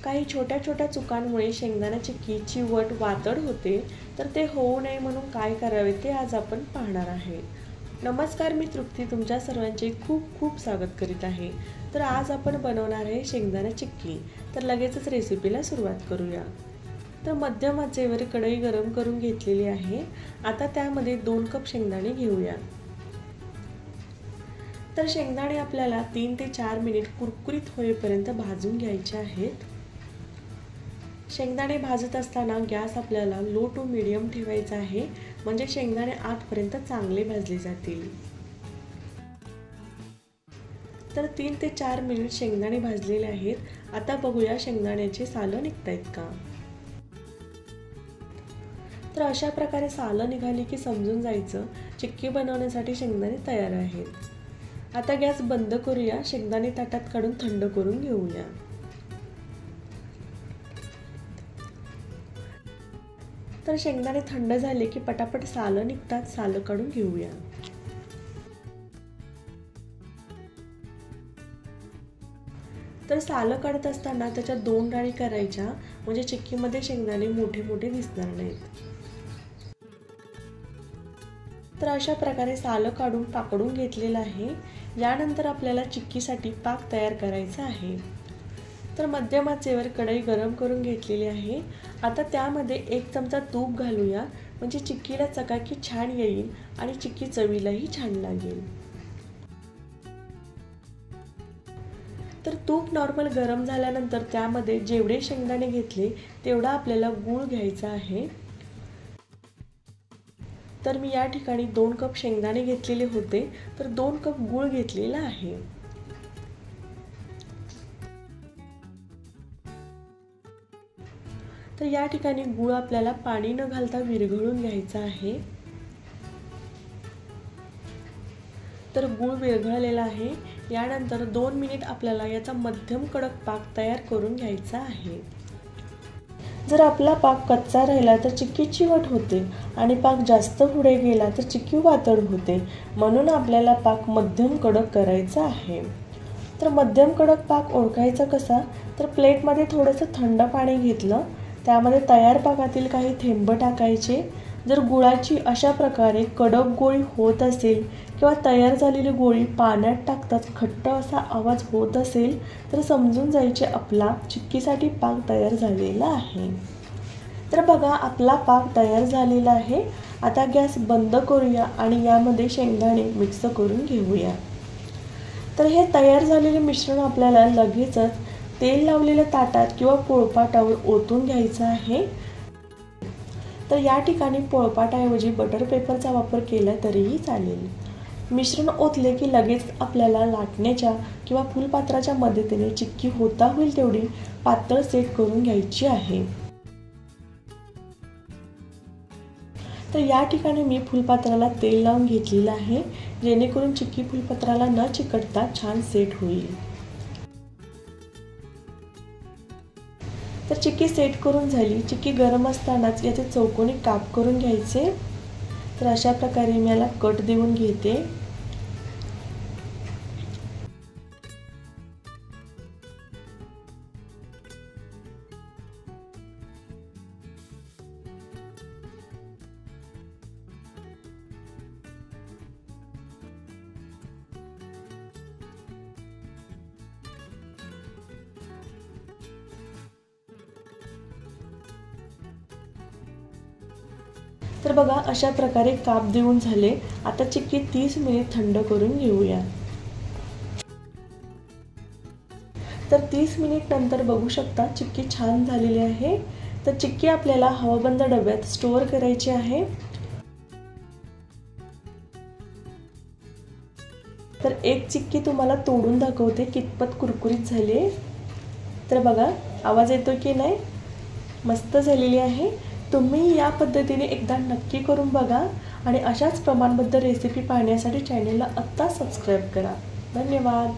काही छोट्या छोट्या चुकांमुळे शेंगदाण्याची चिक्कीची वट वातड होते, तर ते होऊ नये म्हणून काय करावे ते आज आपण पाहणार आहे। नमस्कार, मी तृप्ती तुमच्या सर्वांचे खूप खूप स्वागत करीत आहे। तर आज आपण बनवणार आहे शेंगदाणा चिक्की। तर लगेचच रेसिपीला सुरुवात करूया। तर मध्यम आचेवर कढई गरम करून घेतलेली आहे। आता त्यामध्ये 2 कप शेंगदाणे घेऊया। तर शेंगदाणे आपल्याला 3 ते 4 मिनिट कुरकुरीत होईपर्यंत भाजून घ्यायचे आहेत। शेंगदाणे भाजत असताना गॅस आपल्याला लो टू मीडियम ठेवायचा आहे, म्हणजे शेंगदाणे आतपर्यंत चांगले भाजले जातील। तर 3 ते 4 मिनिट शेंगदाणे भाजलेले आहेत। आता बघूया शेंगदाण्याची सालं निघतायत का। तर अशा प्रकारे सालं निघाली की समजून जायचं चिक्की बनवण्यासाठी शेंगदाणे तयार आहेत। आता गॅस बंद करूया। शेंगदाणे ताटात काढून थंड करून घेऊया। तर शेंगदाणे थंड झाले की पटापट सालं निघतात, सालं काढून घेऊया। तर सालं काढत असताना त्याच्या 2 डाळी करायच्या, म्हणजे चिक्कीमध्ये शेंगदाणे मोठे मोठे दिसणार नाहीत। तर अशा प्रकारे सालं काढून पाकडून घेतलेलं आहे। यानंतर आपल्याला चिक्कीसाठी पाक तयार करायचा आहे। तर मध्यम आचेवर कढई गरम करून घेतलेली आहे। आता त्यामध्ये 1 चमचा तूप घालूया, म्हणजे चिक्कीला चकाकी छान येईल आणि चिक्की चवीलाही छान लागेल। तर तूप नॉर्मल गरम झाल्यानंतर त्यामध्ये जेवढे शेंगदाणे घेतले तेवढा आपल्याला गूळ घ्यायचा आहे। तर मी या ठिकाणी 2 कप शेंगदाणे घेतलेले होते, तर 2 कप गूळ घेतलेला आहे। तर या ठिकाणी गूळ आपल्याला पाणी न घालता विरघळून घ्यायचा आहे। तर गूळ विरघळलेला आहे। यानंतर 2 मिनिट आपल्याला याचा मध्यम कडक पाक तयार करून घ्यायचा आहे। जर आपला पाक कच्चा राहिला तर चिक्कीची वट होते आणि पाक जास्त पुढे गेला तर चिक्की वातड होते, म्हणून आपल्याला पाक मध्यम कडक करायचा आहे। तर मध्यम कडक पाक ओळखायचा कसा, तर प्लेटमध्ये थोडंसं थंड पाणी घेतलं, त्यामध्ये तयार पाकातील काही थेंब टाकायचे। जर गुळाची अशा प्रकारे कडक गोळी होत असेल किंवा तयार झालेली गोळी पाण्यात टाकताच खट्ट असा आवाज होत असेल तर समजून जायचे आपला चिक्कीसाठी पाक तयार झालेला आहे। तर बघा, आपला पाक तयार झालेला आहे। आता गॅस बंद करूया आणि यामध्ये शेंगदाणे मिक्स करून घेऊया। तर हे तयार झालेले मिश्रण आपल्याला लगेचच तेल लावलेल्या ताटात किंवा पोळपाटावर ओतून घ्यायचं आहे। तर या ठिकाणी पोळपाटाऐवजी बटर पेपरचा वापर केला तरीही चालेल। मिश्रण ओतले की लगेच आपल्याला लाटण्याच्या किंवा फुलपात्राच्या मदतीने चिक्की होता होईल तेवढी पातळ सेट करून घ्यायची आहे। तर या ठिकाणी मी फुलपात्राला तेल लावून घेतलेलं आहे, जेणेकरून चिक्की फुलपात्राला न चिकटता छान सेट होईल। तर चिक्की सेट करून झाली। चिक्की गरम असतानाच याचे चौकोनी काप करून घ्यायचे। तर अशा प्रकारे मी याला कट देऊन घेते। तर बघा, अशा प्रकारे काप देऊन झाले। आता चिक्की 30 मिनिट थंड करून घेऊया। तर 30 मिनिट नंतर बघू शकता चिक्की छान झालेली आहे। तर चिक्की आपल्याला हवाबंद डब्यात स्टोअर करायची आहे। तर एक चिक्की तुम्हाला तोडून दाखवते कितपत कुरकुरीत झाली। तर बघा, आवाज येतो की नाही, मस्त झालेली आहे। तुम्ही या पद्धतीने एकदा नक्की करून बघा आणि अशाच प्रमाणबद्ध रेसिपी पाहण्यासाठी चॅनलला आत्ता सबस्क्राइब करा। धन्यवाद।